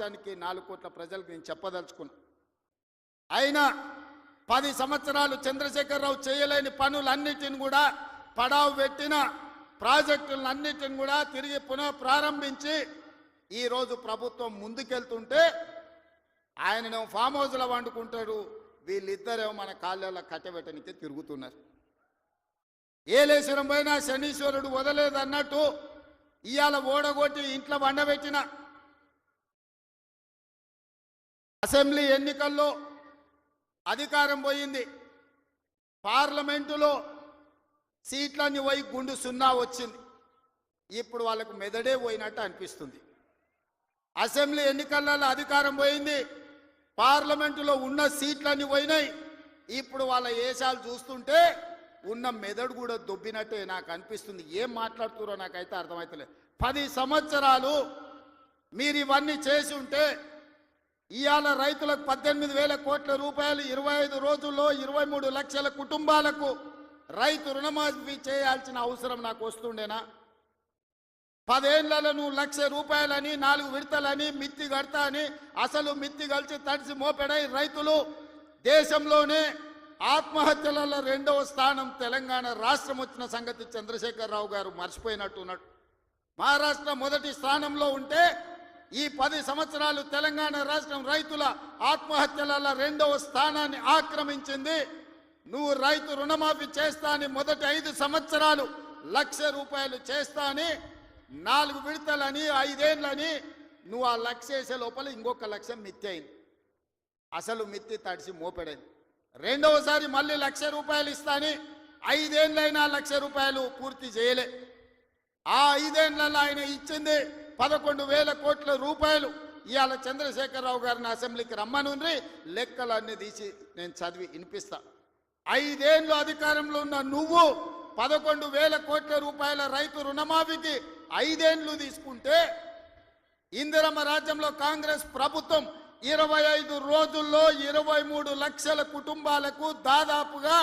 సమాజానికి 4 కోట్ల ప్రజలకు నేను చెప్పదలుచుకున్నా. అయినా 10 సంవత్సరాలు చంద్రశేఖరరావు చేయలేని పనులన్నిటిని కూడా పడావు పెట్టిన ప్రాజెక్టులన్నిటిని కూడా తిరిగి పునః ప్రారంభించి ఈరోజు ప్రభుత్వం ముందుకెళ్తుంటే ఆయననేమో ఫామ్ హౌస్లో వండుకుంటాడు, వీళ్ళిద్దరేమో మన కాళ్ళలో కట్టబెట్టనికి తిరుగుతున్నారు. ఏలేశ్వరం పోయినా శనీశ్వరుడు వదలేదన్నట్టు ఇవాళ ఓడగొట్టి ఇంట్లో వండబెట్టిన అసెంబ్లీ ఎన్నికల్లో అధికారం పోయింది. పార్లమెంటులో సీట్లన్నీ పోయి గుండు 0 వచ్చింది. ఇప్పుడు వాళ్ళకు మెదడే పోయినట్టు అనిపిస్తుంది. అసెంబ్లీ ఎన్నికలలో అధికారం పోయింది, పార్లమెంటులో ఉన్న సీట్లన్నీ పోయినాయి. ఇప్పుడు వాళ్ళ ఏషాలు చూస్తుంటే ఉన్న మెదడు కూడా దొబ్బినట్టే నాకు అనిపిస్తుంది. ఏం మాట్లాడుతున్నారో నాకైతే అర్థమవుతలేదు. 10 సంవత్సరాలు మీరు ఇవన్నీ చేసి ఉంటే ఇవాళ రైతులకు 18,000 కోట్ల రూపాయలు 25 రోజుల్లో 23 లక్షల కుటుంబాలకు రైతు రుణమాఫీ చేయాల్సిన అవసరం నాకు వస్తుండేనా? 10 ఏళ్లలో నువ్వు 1,00,000 రూపాయలని 4 విడతలని మిత్తి కడతా అని అసలు మిత్తి కలిసి తడిసి మోపెడై రైతులు దేశంలోనే ఆత్మహత్యలలో 2వ స్థానం తెలంగాణ రాష్ట్రం వచ్చిన సంగతి చంద్రశేఖరరావు గారు మర్చిపోయినట్టున్నాడు. మహారాష్ట్ర మొదటి స్థానంలో ఉంటే ఈ 10 సంవత్సరాలు తెలంగాణ రాష్ట్రం రైతుల ఆత్మహత్యలలో 2వ స్థానాన్ని ఆక్రమించింది. నువ్వు రైతు రుణమాఫీ చేస్తా అని మొదటి 5 సంవత్సరాలు 1,00,000 రూపాయలు చేస్తా అని 4 విడతలని 5 ఏళ్ళని నువ్వు ఆ 1,00,000 చేసే లోపల ఇంకొక 1,00,000 మిత్తి అయింది. అసలు మిత్తి తడిసి మోపెడైంది. రెండవసారి మళ్ళీ 1,00,000 రూపాయలు ఇస్తా అని 5 ఏళ్ళైనా 1,00,000 రూపాయలు పూర్తి చేయలే. ఆ 5 ఏళ్ళలో ఆయన ఇచ్చింది 11,000 కోట్ల రూపాయలు. ఇవాళ చంద్రశేఖరరావు గారిని అసెంబ్లీకి రమ్మనుండ్రి, లెక్కలన్నీ తీసి నేను చదివి వినిపిస్తా. 5 ఏళ్ళు అధికారంలో ఉన్న నువ్వు 11,000 కోట్ల రూపాయల రైతు రుణమాఫీకి 5 ఏళ్ళు తీసుకుంటే ఇందిరమ్మ రాజ్యంలో కాంగ్రెస్ ప్రభుత్వం 25 రోజుల్లో 23 లక్షల కుటుంబాలకు దాదాపుగా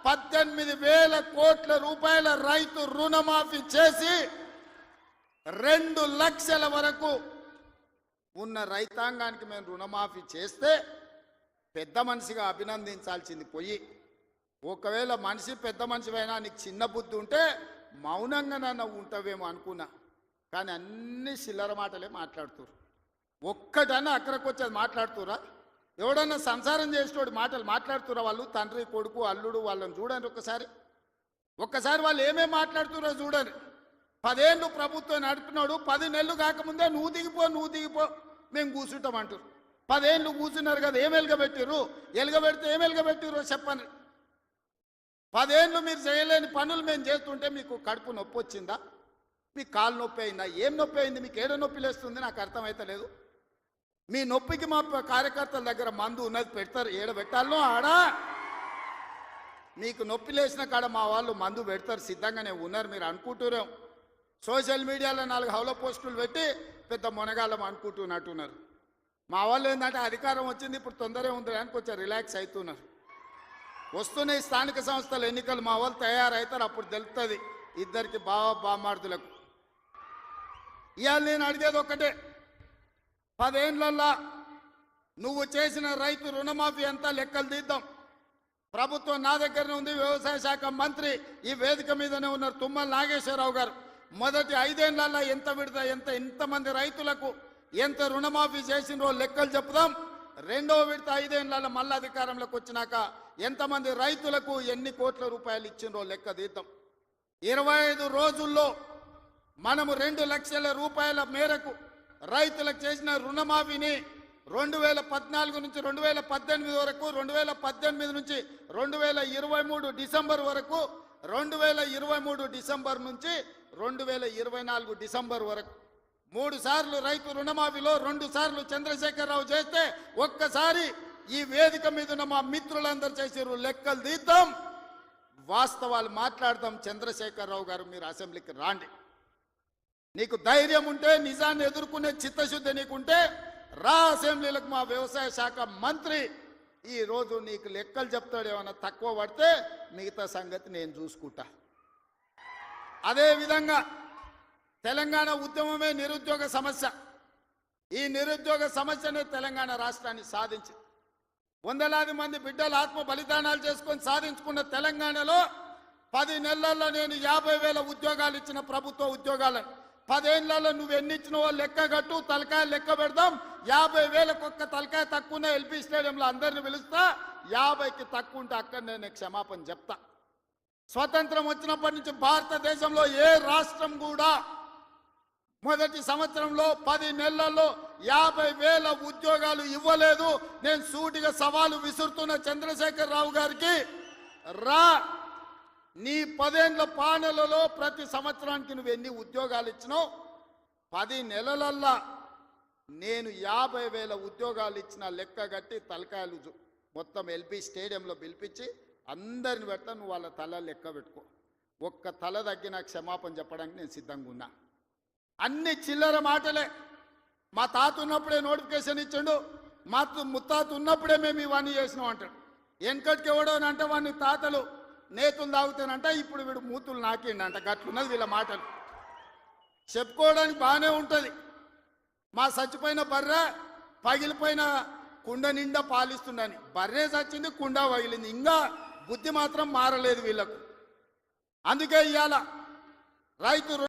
18,000 కోట్ల రూపాయల రైతు రుణమాఫీ చేసి 2 లక్షల వరకు ఉన్న రైతాంగానికి మేము రుణమాఫీ చేస్తే పెద్ద మనిషిగా అభినందించాల్సింది పోయి, ఒకవేళ మనిషి పెద్ద మనిషివైనా నీకు చిన్న బుద్ధి ఉంటే మౌనంగా నన్ను ఉంటావేమో అనుకున్నా. కానీ అన్ని చిల్లర మాటలే మాట్లాడుతున్నారు. ఒక్కటన్నా అక్కడికి వచ్చేది మాట్లాడుతురా? ఎవడన్నా సంసారం చేసేటోడు మాటలు మాట్లాడుతురా? వాళ్ళు తండ్రి కొడుకు అల్లుడు వాళ్ళని చూడండి ఒక్కసారి వాళ్ళు ఏమేమి మాట్లాడుతురో చూడండి. 10 ఏళ్ళు ప్రభుత్వం నడుపుతున్నాడు, 10 నెలలు కాకముందే నువ్వు దిగిపో మేము కూర్చుంటామంటారు. 10 ఏళ్ళు కూర్చున్నారు కదా, ఏం ఎలగబెట్టిర్రు? ఎలగబెడితే ఏం ఎలగబెట్టిర్రో చెప్పండి. 10 ఏళ్ళు మీరు చేయలేని పనులు మేము చేస్తుంటే మీకు కడుపు నొప్పి వచ్చిందా? మీకు కాలు నొప్పి అయిందా? ఏం నొప్పి అయింది? మీకు ఏడ నొప్పి లేస్తుంది? నాకు అర్థమైతలేదు. మీ నొప్పికి మా కార్యకర్తల దగ్గర మందు ఉన్నది, పెడతారు. ఏడ పెట్టాలనో ఆడా మీకు నొప్పి లేచిన కాడ మా వాళ్ళు మందు పెడతారు, సిద్ధంగానే ఉన్నారు. మీరు అనుకుంటున్నాం సోషల్ మీడియాలో 4 హౌల పోస్టులు పెట్టి పెద్ద మునగాళ్ళం అనుకుంటున్నట్టున్నారు. మా వాళ్ళు ఏంటంటే అధికారం వచ్చింది ఇప్పుడు తొందరగా ఉంది అని కొంచెం రిలాక్స్ అవుతున్నారు. వస్తున్నాయి స్థానిక సంస్థల ఎన్నికలు, మా వాళ్ళు తయారవుతారు, అప్పుడు తెలుస్తుంది ఇద్దరికి బామార్దులకు. ఇవాళ నేను అడిగేది ఒక్కటే, 10 ఏళ్ళల్లో నువ్వు చేసిన రైతు రుణమాఫీ అంతా లెక్కలు తీద్దాం. ప్రభుత్వం నా దగ్గరనే ఉంది, వ్యవసాయ శాఖ మంత్రి ఈ వేదిక మీదనే ఉన్నారు తుమ్మల నాగేశ్వరరావు గారు. మొదటి 5 ఏళ్ళల్లో ఎంతమంది రైతులకు ఎంత రుణమాఫీ చేసినో లెక్కలు చెప్దాం. 2వ విడత 5 ఏళ్ళల్లో మళ్ళీ అధికారంలోకి వచ్చినాక ఎంతమంది రైతులకు ఎన్ని కోట్ల రూపాయలు ఇచ్చినో లెక్క తీద్దాం. 25 రోజుల్లో మనము 2 లక్షల రూపాయల మేరకు రైతులకు చేసిన రుణమాఫీని 2014 నుంచి 2018 వరకు, 2018 నుంచి 2023 డిసెంబర్ వరకు, 2023 డిసెంబర్ నుంచి 2024 డిసెంబర్ వరకు 3 సార్లు రైతు రుణమాఫీలో 2 సార్లు చంద్రశేఖరరావు చేస్తే ఒక్కసారి ఈ వేదిక మీద ఉన్న మా మిత్రులందరూ చేసారు. లెక్కలు తీద్దాం, వాస్తవాలు మాట్లాడదాం. చంద్రశేఖరరావు గారు మీరు అసెంబ్లీకి రాండి. నీకు ధైర్యం ఉంటే, నిజాన్ని ఎదుర్కొనే చిత్తశుద్ధి నీకుంటే రా అసెంబ్లీలకు. మా వ్యవసాయ శాఖ మంత్రి ఈరోజు నీకు లెక్కలు చెప్తాడు. ఏమన్నా తక్కువ పడితే మిగతా సంగతి నేను చూసుకుంటా. అదేవిధంగా తెలంగాణ ఉద్యమమే నిరుద్యోగ సమస్య. ఈ నిరుద్యోగ సమస్యనే తెలంగాణ రాష్ట్రాన్ని సాధించింది. వందలాది మంది బిడ్డలు ఆత్మ బలిదానాలు చేసుకొని సాధించుకున్న తెలంగాణలో 10 నెలల్లో నేను 50,000 ఉద్యోగాలు ఇచ్చిన ప్రభుత్వ ఉద్యోగాలను 10 ఏళ్లలో నువ్వు ఎన్ని ఇచ్చినవో లెక్క కట్టు, తలకాయ లెక్క పెడదాం. 50,000కు ఒక్క తలకాయ తక్కువ ఎల్పీ స్టేడియంలో అందరిని పిలుస్తా. 50కి తక్కువ ఉంటే అక్కడ నేను క్షమాపణ చెప్తా. స్వతంత్రం వచ్చినప్పటి నుంచి భారతదేశంలో ఏ రాష్ట్రం కూడా మొదటి సంవత్సరంలో 10 నెలల్లో 50,000 ఉద్యోగాలు ఇవ్వలేదు. నేను సూటిగా సవాలు విసురుతున్న చంద్రశేఖర్ రావు గారికి, రా నీ 10 ఏళ్ల పాలనలో ప్రతి సంవత్సరానికి నువ్వు ఎన్ని ఉద్యోగాలు ఇచ్చినావు, 10 నెలలల్లా నేను 50,000 ఉద్యోగాలు ఇచ్చిన లెక్క కట్టి తలకాయలు మొత్తం ఎల్బీ స్టేడియంలో పిలిపించి అందరిని పెడతా. నువ్వు వాళ్ళ తల లెక్క పెట్టుకో. ఒక్క తల తగ్గిన క్షమాపణ చెప్పడానికి నేను సిద్ధంగా ఉన్నా. అన్ని చిల్లర మాటలే. మా తాత ఉన్నప్పుడే నోటిఫికేషన్ ఇచ్చిండు, మా ముత్తాత ఉన్నప్పుడే మేము ఇవన్నీ చేసినాం అంటాడు. వెనకటికి ఎవడోనంటే వాడిని తాతలు నేతులు తాగుతానంట, ఇప్పుడు వీడు మూతులు నాకిండంట. గట్లున్నది వీళ్ళ మాటలు. చెప్పుకోవడానికి బాగానే ఉంటుంది. మా చచ్చిపోయిన బర్రె పగిలిపోయిన కుండ నిండా పాలిస్తుండని. బర్రె చచ్చింది, కుండ పగిలింది, ఇంకా బుద్ధి మాత్రం మారలేదు వీళ్ళకు. అందుకే ఇవాళ రైతు